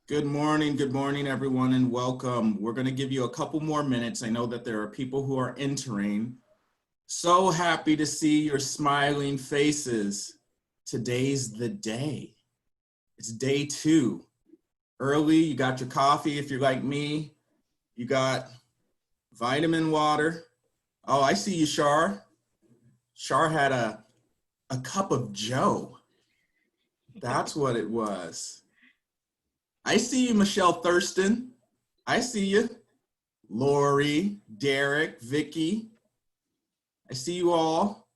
Good morning, everyone, and welcome. We're going to give you a couple more minutes. I know that there are people who are entering. So happy to see your smiling faces. Today's the day. It's day 2. Early, you got your coffee if you're like me. You got vitamin water. Oh, I see you, Shar. Shar had a cup of Joe. That's what it was. I see you, Michelle Thurston. I see you. Lori, Derek, Vicky. I see you all.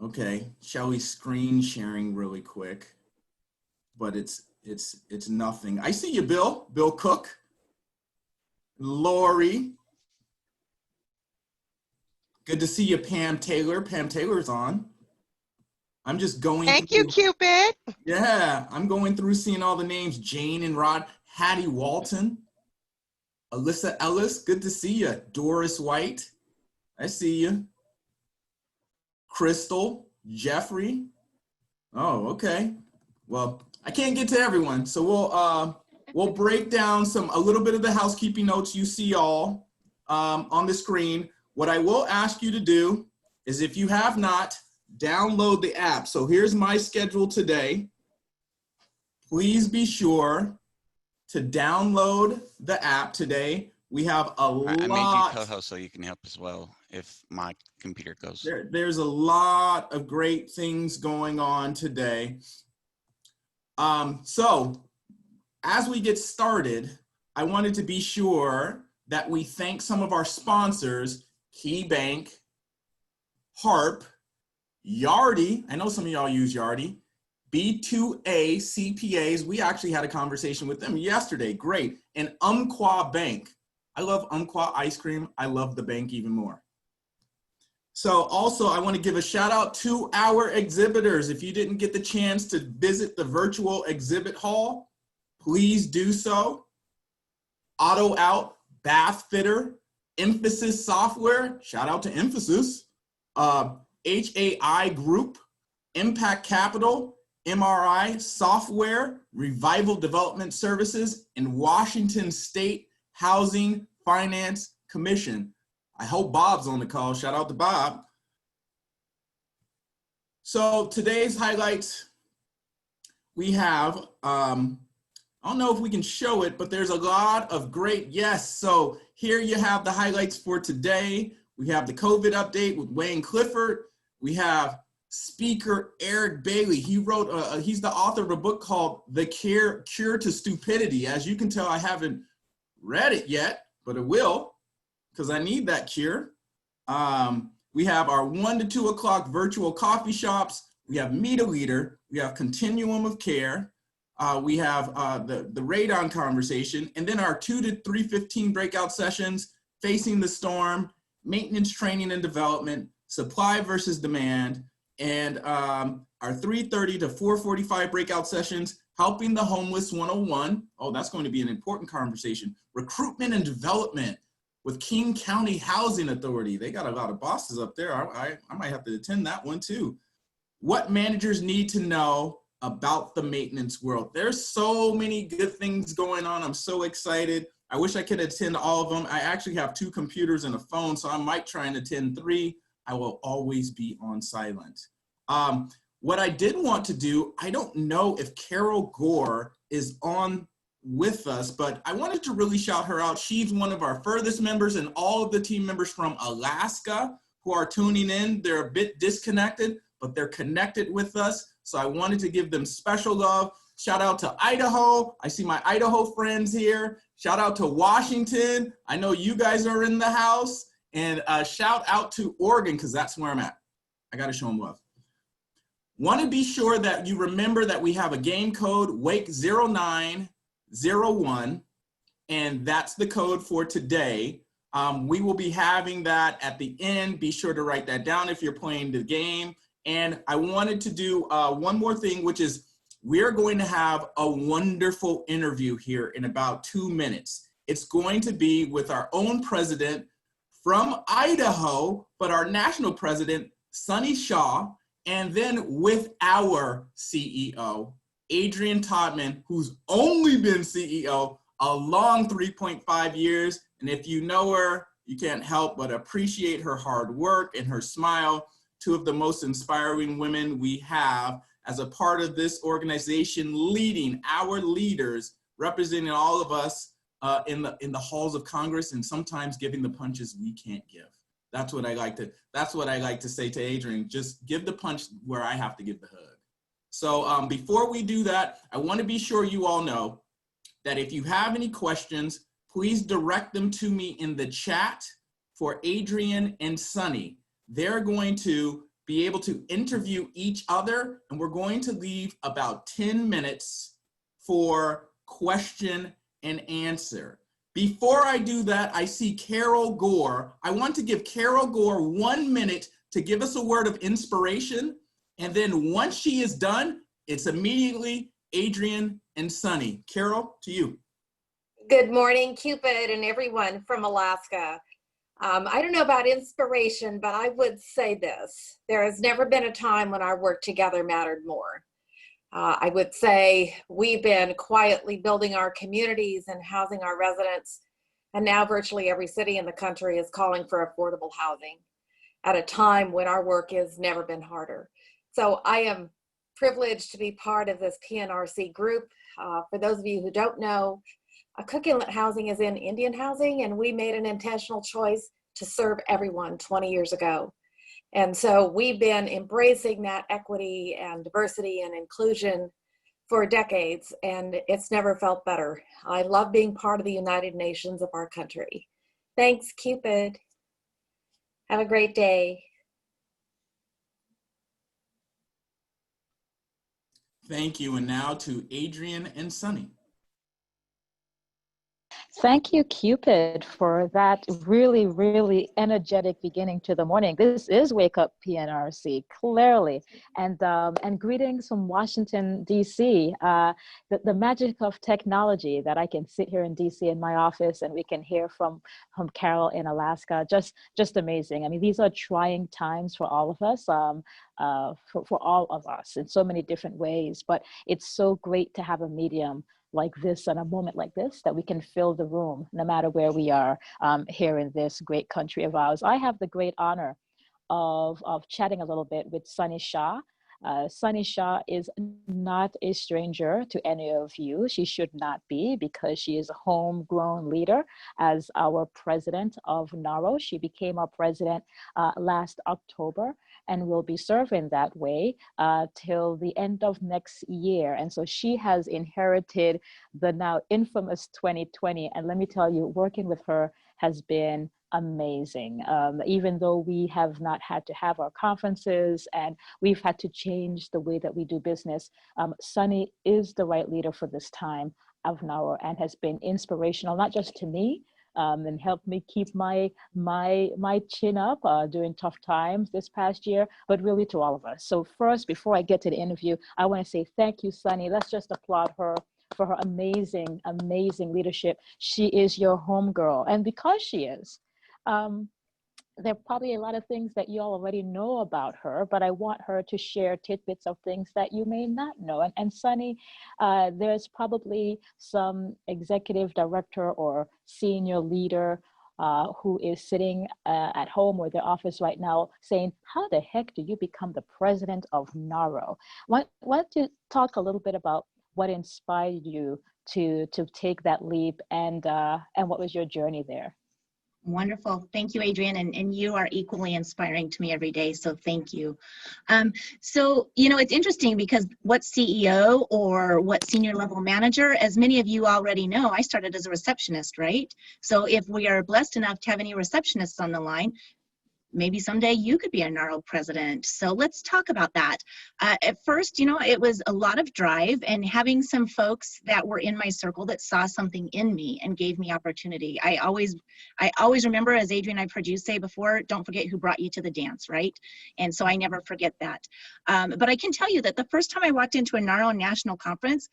Okay, shall we screen sharing really quick? But it's nothing. I see you, Bill Cook. Lori. Good to see you, Pam Taylor. Pam Taylor's on. I'm just going Thank through. you, Cupid. Yeah, I'm going through seeing all the names. Jane and Rod, Hattie Walton, Alyssa Ellis, good to see you. Doris White, I see you. Crystal, Jeffrey. Oh, okay. Well, I can't get to everyone, so we'll break down a little bit of the housekeeping notes you see all on the screen. What I will ask you to do is, if you have not, download the app. So here's my schedule today. Please be sure to download the app today. We have a lot. I made you co-host so you can help as well if my computer goes. There's a lot of great things going on today. So as we get started, I wanted to be sure that we thank some of our sponsors: KeyBank, HARP, Yardi. I know some of y'all use Yardi. B2A CPAs. We actually had a conversation with them yesterday. Great. And Umpqua Bank. I love Umpqua ice cream. I love the bank even more. So also, I want to give a shout out to our exhibitors. If you didn't get the chance to visit the virtual exhibit hall, please do so. Auto Out, Bath Fitter, Emphasis Software, shout out to Emphasis, HAI Group, Impact Capital, MRI Software, Revival Development Services, and Washington State Housing Finance Commission. I hope Bob's on the call. Shout out to Bob. So today's highlights, we have, I don't know if we can show it, but there's a lot of great, yes. So here you have the highlights for today. We have the COVID update with Wayne Clifford. We have Speaker Eric Bailey. He wrote, he's the author of a book called The Cure to Stupidity. As you can tell, I haven't read it yet, but it will, because I need that cure. We have our 1 to 2 o'clock virtual coffee shops. We have Meet a Leader. We have Continuum of Care. We have the radon conversation, and then our 2 to 3:15 breakout sessions: Facing the Storm, Maintenance Training and Development, Supply versus Demand, and our 3:30 to 4:45 breakout sessions: Helping the Homeless 101. Oh, that's going to be an important conversation. Recruitment and Development with King County Housing Authority. They got a lot of bosses up there. I might have to attend that one too. What managers need to know about the maintenance world. There's so many good things going on. I'm so excited. I wish I could attend all of them. I actually have 2 computers and a phone, so I might try and attend 3. I will always be on silent. What I did want to do, I don't know if Carol Gore is on with us, but I wanted to really shout her out. She's one of our furthest members, and all of the team members from Alaska who are tuning in, they're a bit disconnected, but they're connected with us. So I wanted to give them special love. Shout out to Idaho. I see my Idaho friends here. Shout out to Washington. I know you guys are in the house. And shout out to Oregon, because that's where I'm at. I got to show them love. Want to be sure that you remember that we have a game code, WAKE0901, and that's the code for today. We will be having that at the end. Be sure to write that down if you're playing the game. And I wanted to do one more thing, which is we're going to have a wonderful interview here in about 2 minutes. It's going to be with our own president from Idaho, but our national president, Sunny Shaw, and then with our CEO, Adrian Todman, who's only been CEO a long 3.5 years. And if you know her, you can't help but appreciate her hard work and her smile. Two of the most inspiring women we have as a part of this organization, leading our leaders, representing all of us in the halls of Congress, and sometimes giving the punches we can't give. That's what I like to say to Adrian. Just give the punch where I have to give the hug. So before we do that, I want to be sure you all know that if you have any questions, please direct them to me in the chat for Adrian and Sunny. They're going to be able to interview each other, and we're going to leave about 10 minutes for question and answer. Before I do that, I see Carol Gore. I want to give Carol Gore 1 minute to give us a word of inspiration. And then once she is done, it's immediately Adrian and Sunny. Carol, to you. Good morning, Cupid and everyone from Alaska. I don't know about inspiration, but I would say this. There has never been a time when our work together mattered more. I would say we've been quietly building our communities and housing our residents, and now virtually every city in the country is calling for affordable housing at a time when our work has never been harder. So I am privileged to be part of this PNRC group. For those of you who don't know, Cook Inlet Housing is in Indian housing, and we made an intentional choice to serve everyone 20 years ago. And so we've been embracing that equity and diversity and inclusion for decades, and it's never felt better. I love being part of the United Nations of our country. Thanks, Cupid. Have a great day. Thank you. And now to Adrian and Sunny. Thank you, Cupid, for that really, really energetic beginning to the morning. This is Wake Up PNRC, clearly. And greetings from Washington, D.C. The magic of technology that I can sit here in D.C. in my office and we can hear from Carol in Alaska, just amazing. I mean, these are trying times for all of us, for all of us in so many different ways. But it's so great to have a medium like this and a moment like this that we can fill the room no matter where we are here in this great country of ours. I have the great honor of chatting a little bit with Sunny Shah. Sunny Shah is not a stranger to any of you. She should not be, because she is a homegrown leader as our president of NARO. She became our president last October and will be serving that way till the end of next year. And so she has inherited the now infamous 2020. And let me tell you, working with her has been amazing. Even though we have not had to have our conferences and we've had to change the way that we do business, Sunny is the right leader for this time of NARO and has been inspirational, not just to me, and helped me keep my chin up during tough times this past year, but really to all of us. So first, before I get to the interview, I want to say thank you, Sunny. Let's just applaud her for her amazing, amazing leadership. She is your homegirl. And because she is, there are probably a lot of things that you all already know about her, but I want her to share tidbits of things that you may not know. And Sunny, there's probably some executive director or senior leader who is sitting at home or their office right now saying, how the heck do you become the president of NARO? Why don't you talk a little bit about what inspired you to take that leap and what was your journey there? Wonderful. Thank you, Adrian. And you are equally inspiring to me every day. So thank you. So, you know, it's interesting because what CEO or what senior level manager, as many of you already know, I started as a receptionist, right? So if we are blessed enough to have any receptionists on the line, maybe someday you could be a NARO president. So let's talk about that. At first, you know, it was a lot of drive and having some folks that were in my circle that saw something in me and gave me opportunity. I always remember, as Adrian, I've heard you say before, don't forget who brought you to the dance, right? And so I never forget that. But I can tell you that the first time I walked into a NARO national conference,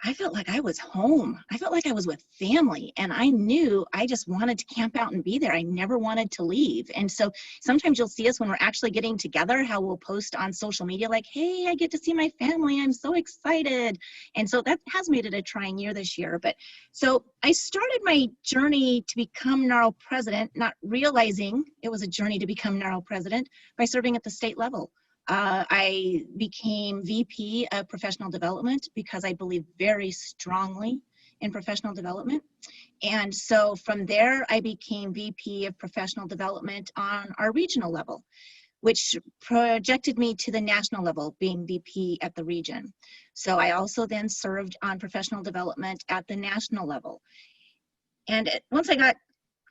I felt like I was home. I felt like I was with family, and I knew I just wanted to camp out and be there. I never wanted to leave. And so sometimes you'll see us when we're actually getting together, how we'll post on social media like, hey, I get to see my family. I'm so excited. And so that has made it a trying year this year. But so I started my journey to become NARL president, not realizing it was a journey to become NARL president, by serving at the state level. I became VP of professional development because I believe very strongly in professional development. And so from there, I became VP of professional development on our regional level, which projected me to the national level, being VP at the region. So I also then served on professional development at the national level. And once I got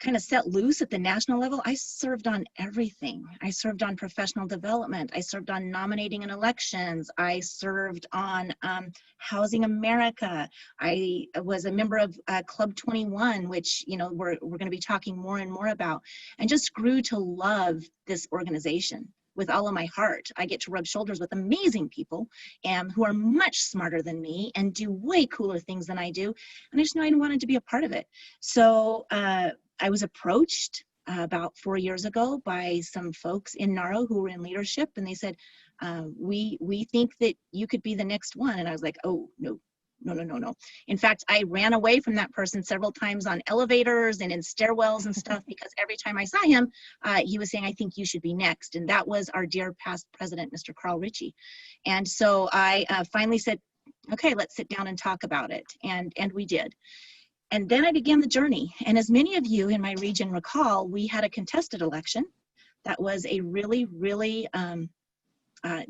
kind of set loose at the national level, I served on everything. I served on professional development. I served on nominating and elections. I served on Housing America. I was a member of Club 21, which, you know, we're going to be talking more and more about, and just grew to love this organization with all of my heart. I get to rub shoulders with amazing people who are much smarter than me and do way cooler things than I do. And I just knew I wanted to be a part of it. So I was approached about 4 years ago by some folks in NARO who were in leadership, and they said, we think that you could be the next one. And I was like, oh, no. In fact, I ran away from that person several times on elevators and in stairwells and stuff, because every time I saw him, he was saying, I think you should be next. And that was our dear past president, Mr. Carl Ritchie. And so I finally said, okay, let's sit down and talk about it. And we did. And then I began the journey. And as many of you in my region recall, we had a contested election. That was a really, really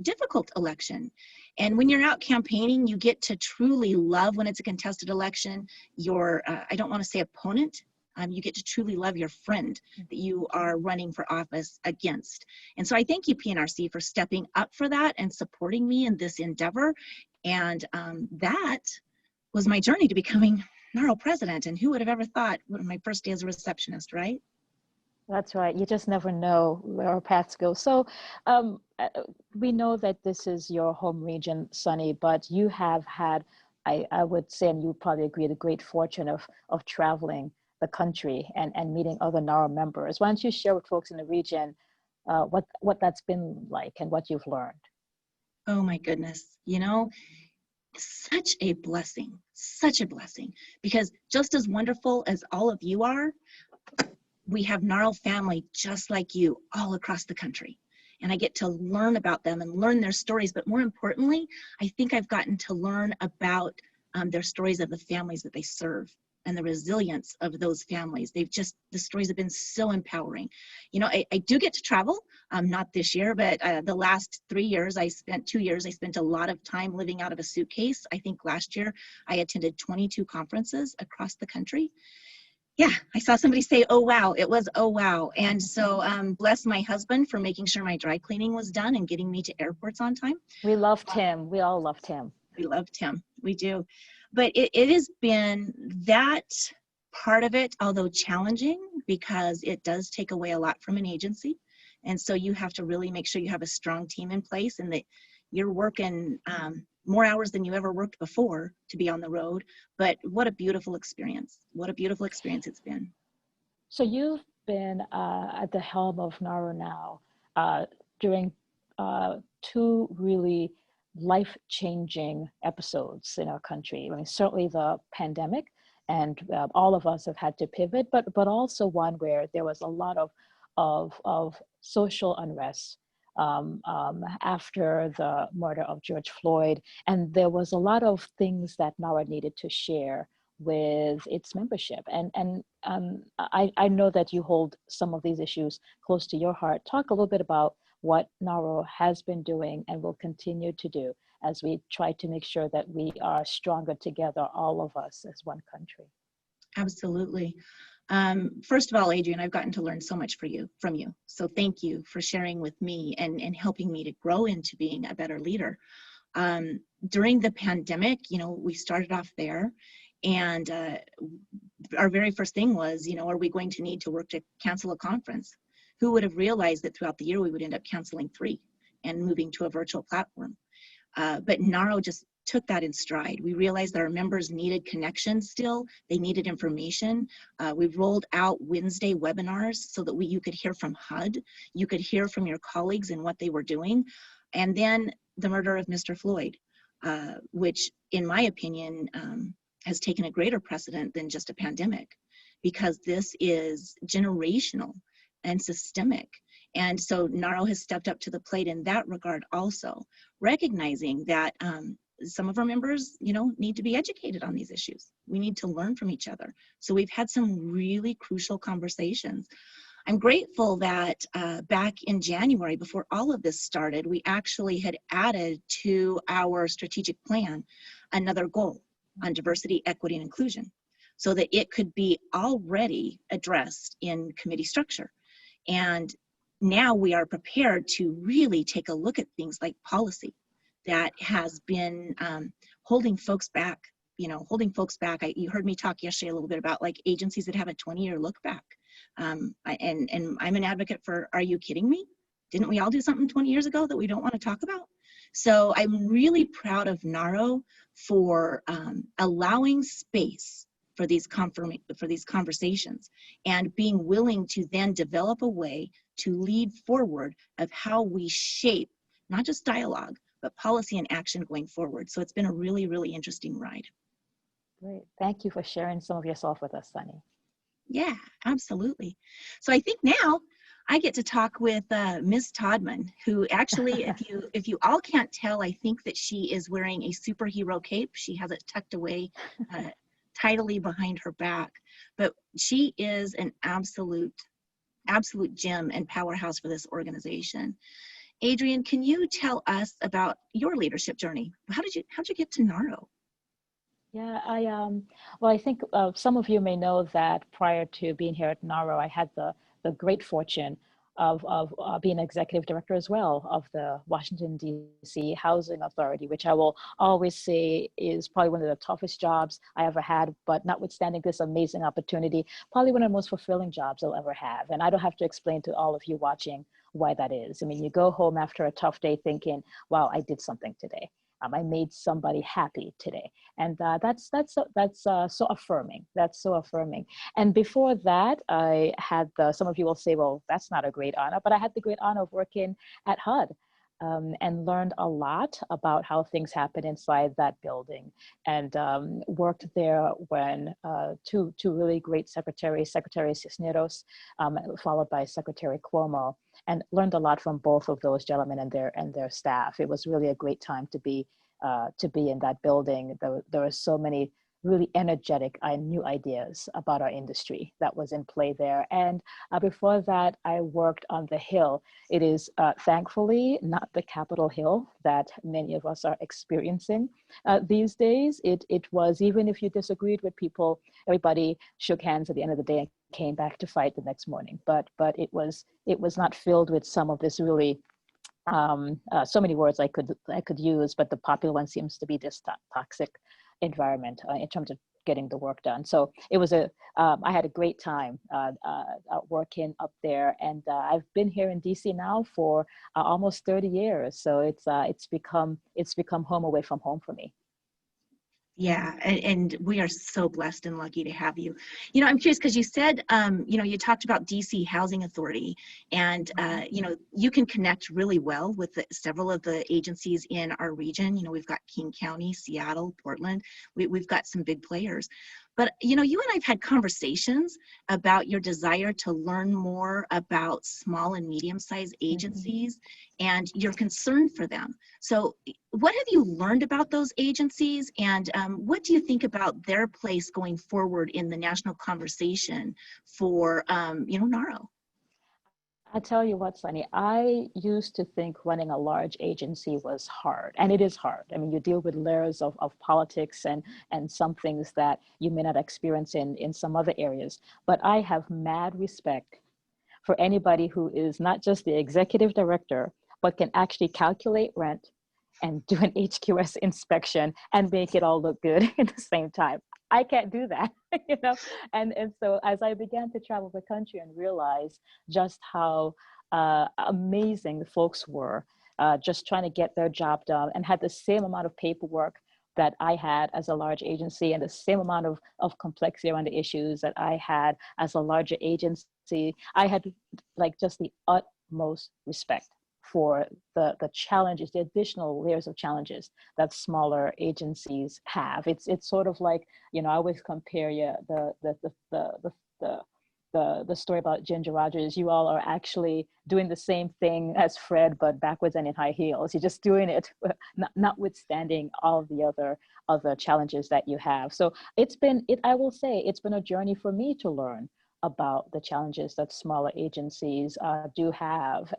difficult election. And when you're out campaigning, you get to truly love, when it's a contested election, your, I don't want to say opponent, you get to truly love your friend that you are running for office against. And so I thank you, PNRC, for stepping up for that and supporting me in this endeavor. And that was my journey to becoming NARO president. And who would have ever thought, my first day as a receptionist, right? That's right. You just never know where our paths go. So we know that this is your home region, Sunny, but you have had, I would say, and you probably agree, the great fortune of traveling the country and meeting other NARO members. Why don't you share with folks in the region what that's been like and what you've learned? Oh my goodness, you know, such a blessing, because just as wonderful as all of you are, we have NARL family just like you all across the country. And I get to learn about them and learn their stories. But more importantly, I think I've gotten to learn about their stories of the families that they serve and the resilience of those families. The stories have been so empowering. You know, I do get to travel, not this year, but the last 2 years, I spent a lot of time living out of a suitcase. I think last year I attended 22 conferences across the country. Yeah, I saw somebody say, oh, wow. It was, oh, wow. And so bless my husband for making sure my dry cleaning was done and getting me to airports on time. We loved him. We all loved him. We loved him. We do. But it has been that part of it, although challenging, because it does take away a lot from an agency. And so you have to really make sure you have a strong team in place and that you're working more hours than you ever worked before to be on the road. But what a beautiful experience. What a beautiful experience it's been. So you've been at the helm of NARO now during 2 really life-changing episodes in our country. I mean, certainly the pandemic, and all of us have had to pivot, but also one where there was a lot of social unrest after the murder of George Floyd, and there was a lot of things that NARO needed to share with its membership. And I know that you hold some of these issues close to your heart. Talk a little bit about what NARO has been doing and will continue to do as we try to make sure that we are stronger together, all of us as one country. Absolutely. First of all, Adrienne, I've gotten to learn so much from you. So thank you for sharing with me and helping me to grow into being a better leader. During the pandemic, you know, we started off there, and our very first thing was, you know, are we going to need to work to cancel a conference? Who would have realized that throughout the year we would end up canceling 3 and moving to a virtual platform? But NARO just took that in stride. We realized that our members needed connections still. They needed information. We've rolled out Wednesday webinars so that you could hear from HUD. You could hear from your colleagues and what they were doing. And then the murder of Mr. Floyd, which in my opinion has taken a greater precedent than just a pandemic, because this is generational and systemic. And so NARO has stepped up to the plate in that regard also, recognizing that some of our members, need to be educated on these issues. We need to learn from each other. So we've had some really crucial conversations. I'm grateful that back in January, before all of this started, we actually had added to our strategic plan another goal on diversity, equity, and inclusion, so that it could be already addressed in committee structure. And now we are prepared to really take a look at things like policy that has been holding folks back, You heard me talk yesterday a little bit about like agencies that have a 20-year look back. And I'm an advocate for, are you kidding me? Didn't we all do something 20 years ago that we don't want to talk about? So I'm really proud of NARO for allowing space for these conversations and being willing to then develop a way to lead forward of how we shape not just dialogue, but policy and action going forward. So it's been a really, really interesting ride. Great. Thank you for sharing some of yourself with us, Sunny. Yeah, absolutely. So I think now I get to talk with Ms. Todman, who actually, if you all can't tell, I think that she is wearing a superhero cape. She has it tucked away tidily behind her back, but she is an absolute gem and powerhouse for this organization. Adrienne, can you tell us about your leadership journey? How'd you get to NARO? Yeah, well, I think some of you may know that prior to being here at NARO, I had the great fortune of being executive director as well of the Washington, D.C. Housing Authority, which I will always say is probably one of the toughest jobs I ever had, but notwithstanding this amazing opportunity, probably one of the most fulfilling jobs I'll ever have. And I don't have to explain to all of you watching why that is. I mean, you go home after a tough day thinking, wow, I did something today. I made somebody happy today. And that's so affirming. That's so affirming. And before that, I had some of you will say, well, that's not a great honor, but I had the great honor of working at HUD. And learned a lot about how things happen inside that building, and worked there when two really great secretaries, Secretary Cisneros, followed by Secretary Cuomo, and learned a lot from both of those gentlemen and their staff. It was really a great time to be in that building. There were so many really energetic new ideas about our industry that was in play there. And before that, I worked on the Hill. It is thankfully not the Capitol Hill that many of us are experiencing these days. It was, even if you disagreed with people, everybody shook hands at the end of the day and came back to fight the next morning. But it was not filled with some of this really so many words I could use, but the popular one seems to be this toxic environment in terms of getting the work done. So it was I had a great time working up there, and I've been here in DC now for almost 30 years. So it's become home away from home for me. Yeah, and we are so blessed and lucky to have you. I'm curious because you said, you talked about DC Housing Authority, and, you can connect really well with several of the agencies in our region. We've got King County, Seattle, Portland. We've got some big players. But, you and I've had conversations about your desire to learn more about small and medium-sized agencies and your concern for them. So what have you learned about those agencies, and what do you think about their place going forward in the national conversation for, NARO? I tell you what, Sunny, I used to think running a large agency was hard, and it is hard. I mean, you deal with layers of politics and some things that you may not experience in some other areas. But I have mad respect for anybody who is not just the executive director, but can actually calculate rent and do an HQS inspection and make it all look good at the same time. I can't do that, And so as I began to travel the country and realize just how amazing the folks were, just trying to get their job done, and had the same amount of paperwork that I had as a large agency and the same amount of complexity around the issues that I had as a larger agency, I had like just the utmost respect for the challenges, the additional layers of challenges that smaller agencies have. It's sort of like, you know, I always compare the story about Ginger Rogers. You all are actually doing the same thing as Fred, but backwards and in high heels. You're just doing it, notwithstanding all the other challenges that you have. So I will say, it's been a journey for me to learn about the challenges that smaller agencies do have,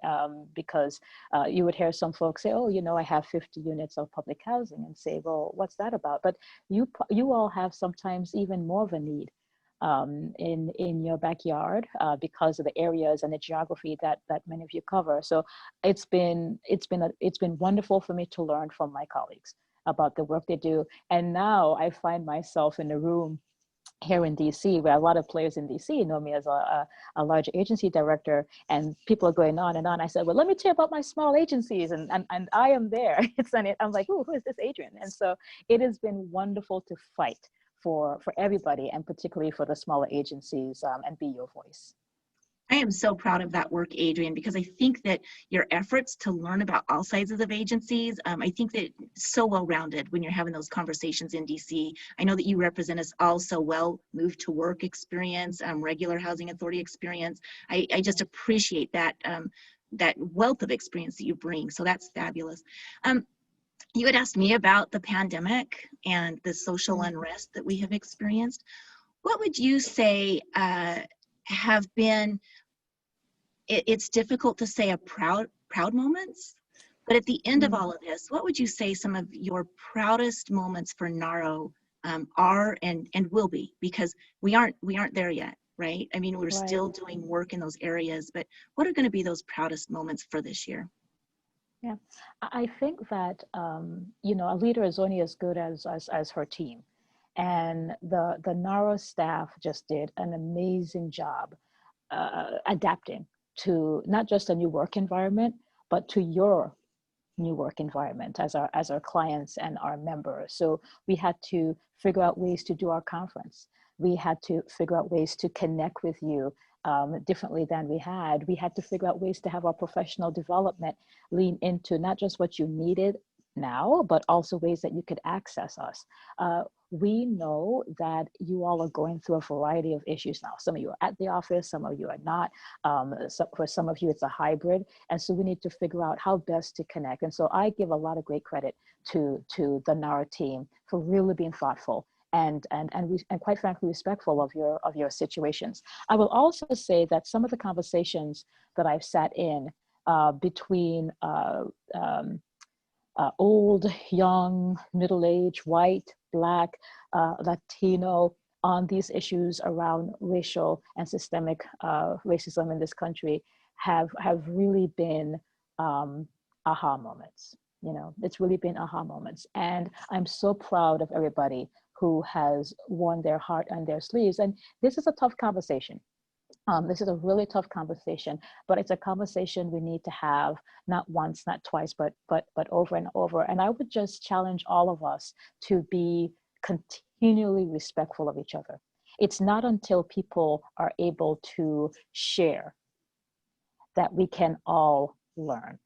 because you would hear some folks say, oh, you know, I have 50 units of public housing, and say, well, what's that about? But you all have sometimes even more of a need in your backyard because of the areas and the geography that many of you cover. So it's been wonderful for me to learn from my colleagues about the work they do. And now I find myself in a room here in DC, where a lot of players in DC know me as a large agency director, and people are going on and on. I said, well, let me tell you about my small agencies, and I am there. I'm like, oh, who is this Adrian? And so it has been wonderful to fight for everybody, and particularly for the smaller agencies, and be your voice. I am so proud of that work, Adrian, because I think that your efforts to learn about all sizes of agencies, I think that it's so well-rounded when you're having those conversations in DC. I know that you represent us all so well, move to work experience, regular housing authority experience. I just appreciate that, that wealth of experience that you bring. So that's fabulous. You had asked me about the pandemic and the social unrest that we have experienced. What would you say have been, it's difficult to say a proud moments, but at the end of all of this, what would you say some of your proudest moments for NARO are and will be? Because we aren't there yet, right? I mean, we're Right. still doing work in those areas, but what are going to be those proudest moments for this year? Yeah, I think that you know, a leader is only as good as her team, and the NARO staff just did an amazing job adapting to not just a new work environment, but to your new work environment as our clients and our members. So we had to figure out ways to do our conference. We had to figure out ways to connect with you differently than we had. We had to figure out ways to have our professional development lean into not just what you needed now, but also ways that you could access us. We know that you all are going through a variety of issues now. Some of you are at the office, some of you are not. So for some of you, it's a hybrid. And so we need to figure out how best to connect. And so I give a lot of great credit to the NARA team for really being thoughtful and quite frankly respectful of your situations. I will also say that some of the conversations that I've sat in between old, young, middle-aged, white, Black, Latino, on these issues around racial and systemic racism in this country have really been aha moments. You know, it's really been aha moments. And I'm so proud of everybody who has worn their heart on their sleeves. And this is a tough conversation. This is a really tough conversation, but it's a conversation we need to have not once, not twice, but over and over. And I would just challenge all of us to be continually respectful of each other. It's not until people are able to share that we can all learn,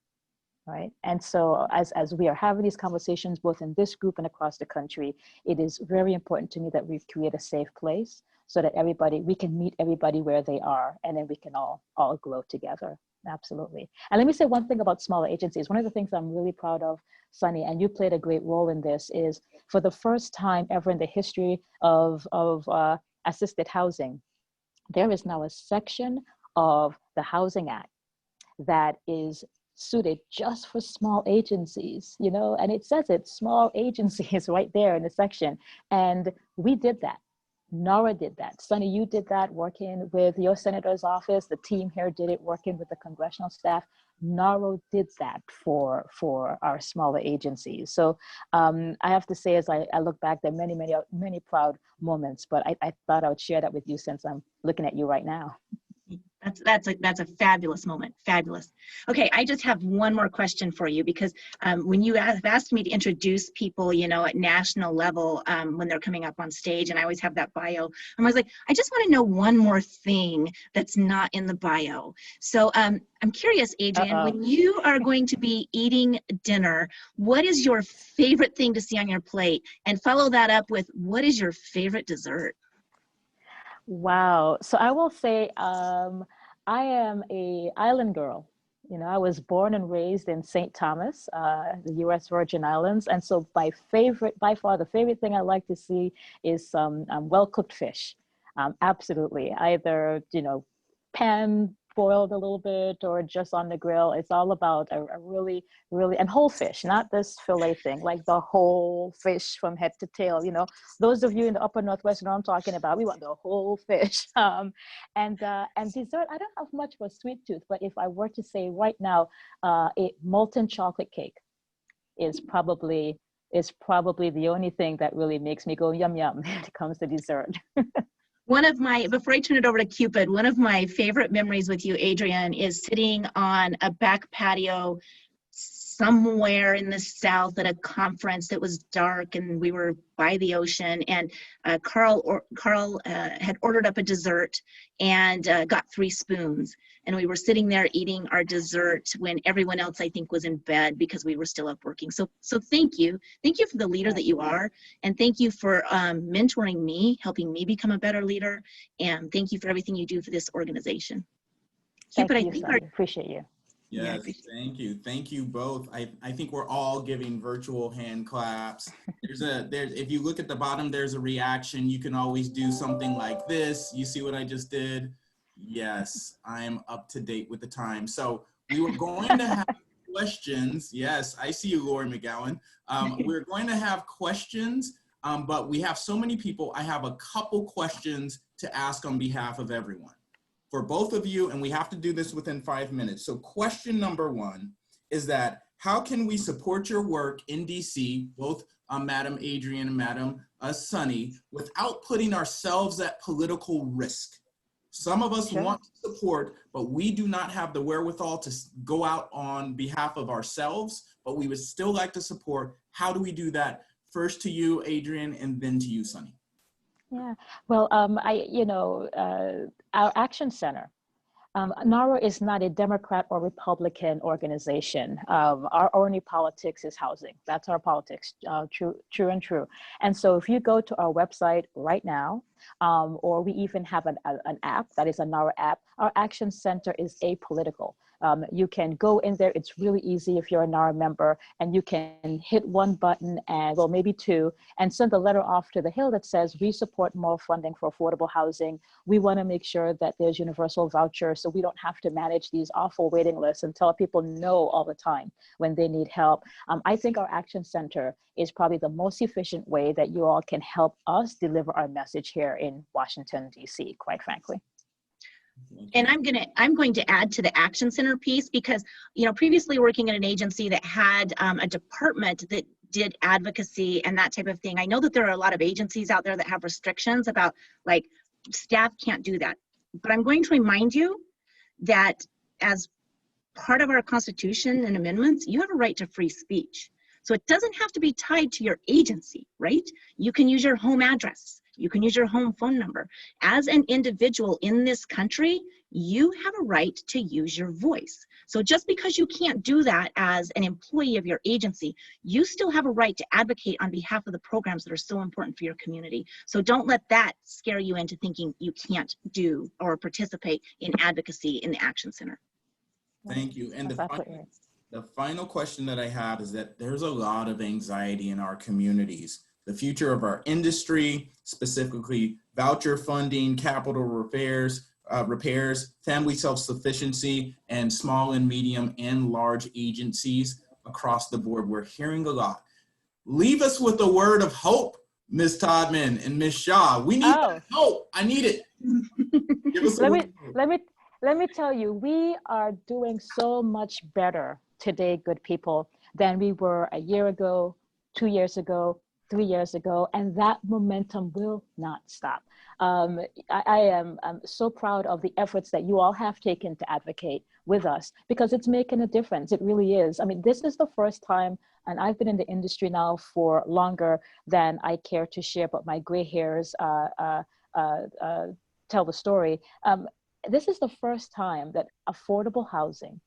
right? And so as we are having these conversations, both in this group and across the country, it is very important to me that we create a safe place so that we can meet everybody where they are, and then we can all grow together. Absolutely. And let me say one thing about smaller agencies. One of the things I'm really proud of, Sunny, and you played a great role in this, is for the first time ever in the history of assisted housing, there is now a section of the Housing Act that is suited just for small agencies, you know, and it says it, small agencies, right there in the section. And we did that. NARA did that. Sunny, you did that working with your senator's office. The team here did it working with the congressional staff. NARA did that for our smaller agencies. So I have to say, as I look back, there are many proud moments, but I thought I would share that with you since I'm looking at you right now. that's a fabulous moment. Fabulous. Okay, I just have one more question for you, because when you have asked me to introduce people, you know, at national level when they're coming up on stage, and I always have that bio, I was like, I just want to know one more thing that's not in the bio. So I'm curious, Adrienne, when you are going to be eating dinner, what is your favorite thing to see on your plate? And follow that up with, what is your favorite dessert? Wow. So I will say I am a island girl. You know, I was born and raised in St. Thomas, the U.S. Virgin Islands. And so my favorite, by far, the favorite thing I like to see is some well-cooked fish. Absolutely. Either, you know, pan boiled a little bit or just on the grill. It's all about a really, really, and whole fish, not this fillet thing, like the whole fish from head to tail. You know, those of you in the upper Northwest know what I'm talking about. We want the whole fish. And dessert, I don't have much of a sweet tooth, but if I were to say right now, a molten chocolate cake is probably the only thing that really makes me go yum yum when it comes to dessert. Before I turn it over to Cupid, one of my favorite memories with you, Adrienne, is sitting on a back patio somewhere in the South at a conference that was dark, and we were by the ocean, and Carl had ordered up a dessert and got 3 spoons, and we were sitting there eating our dessert when everyone else, I think, was in bed because we were still up working. So thank you for the leader that you are, and thank you for mentoring me, helping me become a better leader, and thank you for everything you do for this organization. Cupid, Thank you, Sonny. Appreciate you. Yes, thank you. Thank you both. I think we're all giving virtual hand claps. If you look at the bottom, there's a reaction. You can always do something like this. You see what I just did? Yes, I'm up to date with the time. So we were going to have questions. Yes, I see you, Lori McGowan. We're going to have questions, but we have so many people. I have a couple questions to ask on behalf of everyone. For both of you, and we have to do this within 5 minutes. So question number 1 is that, how can we support your work in DC, both Madam Adrienne and Madam Sunny, without putting ourselves at political risk? Some of us want to support, but we do not have the wherewithal to go out on behalf of ourselves, but we would still like to support. How do we do that? First to you, Adrienne, and then to you, Sunny. Yeah, well, our Action Center, NARA is not a Democrat or Republican organization. Our only politics is housing. That's our politics, true and true. And so if you go to our website right now, or we even have an app that is a NARA app, our Action Center is apolitical. You can go in there. It's really easy if you're a NARA member, and you can hit one button and, well, maybe 2, and send a letter off to the Hill that says, we support more funding for affordable housing. We want to make sure that there's universal vouchers so we don't have to manage these awful waiting lists and tell people no all the time when they need help. I think our Action Center is probably the most efficient way that you all can help us deliver our message here in Washington, D.C., quite frankly. And I'm going to add to the Action Center piece, because, you know, previously working at an agency that had a department that did advocacy and that type of thing, I know that there are a lot of agencies out there that have restrictions about, like, staff can't do that. But I'm going to remind you that as part of our Constitution and amendments, you have a right to free speech. So it doesn't have to be tied to your agency, right? You can use your home address. You can use your home phone number. As an individual in this country, you have a right to use your voice. So just because you can't do that as an employee of your agency, you still have a right to advocate on behalf of the programs that are so important for your community. So don't let that scare you into thinking you can't do or participate in advocacy in the Action Center. Thank you. And the final question that I have is that there's a lot of anxiety in our communities. The future of our industry, specifically voucher funding, capital repairs, family self-sufficiency, and small and medium and large agencies across the board. We're hearing a lot. Leave us with a word of hope, Ms. Todman and Ms. Shaw. We need hope. I need it. Give us a word. Let me tell you, we are doing so much better today, good people, than we were a year ago, 2 years ago, 3 years ago, and that momentum will not stop. I'm so proud of the efforts that you all have taken to advocate with us, because it's making a difference. It really is. I mean, this is the first time, and I've been in the industry now for longer than I care to share, but my gray hairs tell the story. This is the first time that affordable housing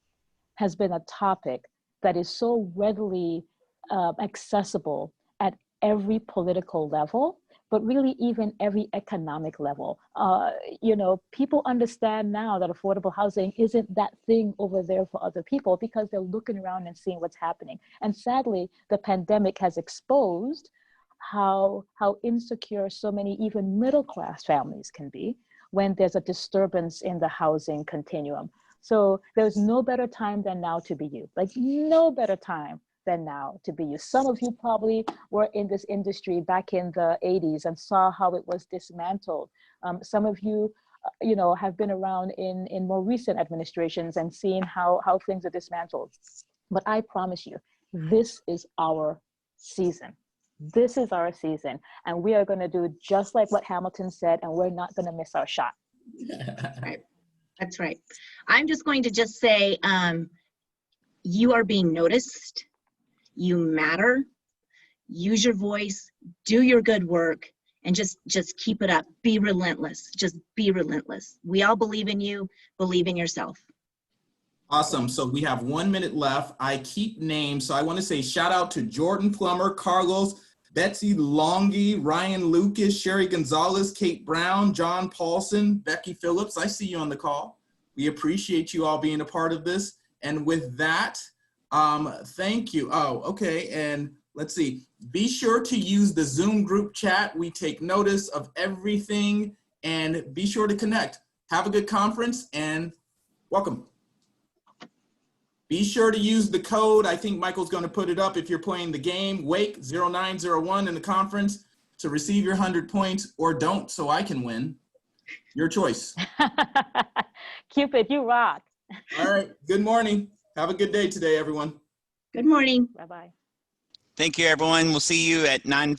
has been a topic that is so readily accessible at every political level, but really even every economic level. You know, people understand now that affordable housing isn't that thing over there for other people, because they're looking around and seeing what's happening. And sadly, the pandemic has exposed how insecure so many even middle-class families can be when there's a disturbance in the housing continuum. So there's no better time than now to be you, like no better time than now to be you. Some of you probably were in this industry back in the 80s and saw how it was dismantled. Some of you, you know, have been around in more recent administrations and seen how things are dismantled. But I promise you, this is our season. This is our season. And we are going to do just like what Hamilton said, and we're not going to miss our shot. Right. That's right. I'm just going to just say, you are being noticed. You matter. Use your voice. Do your good work, and just keep it up. Be relentless. Just be relentless. We all believe in you. Believe in yourself. Awesome. So we have 1 minute left. I keep names. So I want to say shout out to Jordan Plummer, Carlos, Betsy Longy, Ryan Lucas, Sherry Gonzalez, Kate Brown, John Paulson, Becky Phillips. I see you on the call. We appreciate you all being a part of this. And with that, thank you. Oh, okay. And let's see. Be sure to use the Zoom group chat. We take notice of everything, and be sure to connect. Have a good conference and welcome. Be sure to use the code. I think Michael's going to put it up if you're playing the game, WAKE0901 in the conference, to receive your 100 points, or don't, so I can win. Your choice. Cupid, you rock. All right. Good morning. Have a good day today, everyone. Good morning. Bye-bye. Thank you, everyone. We'll see you at 9:50.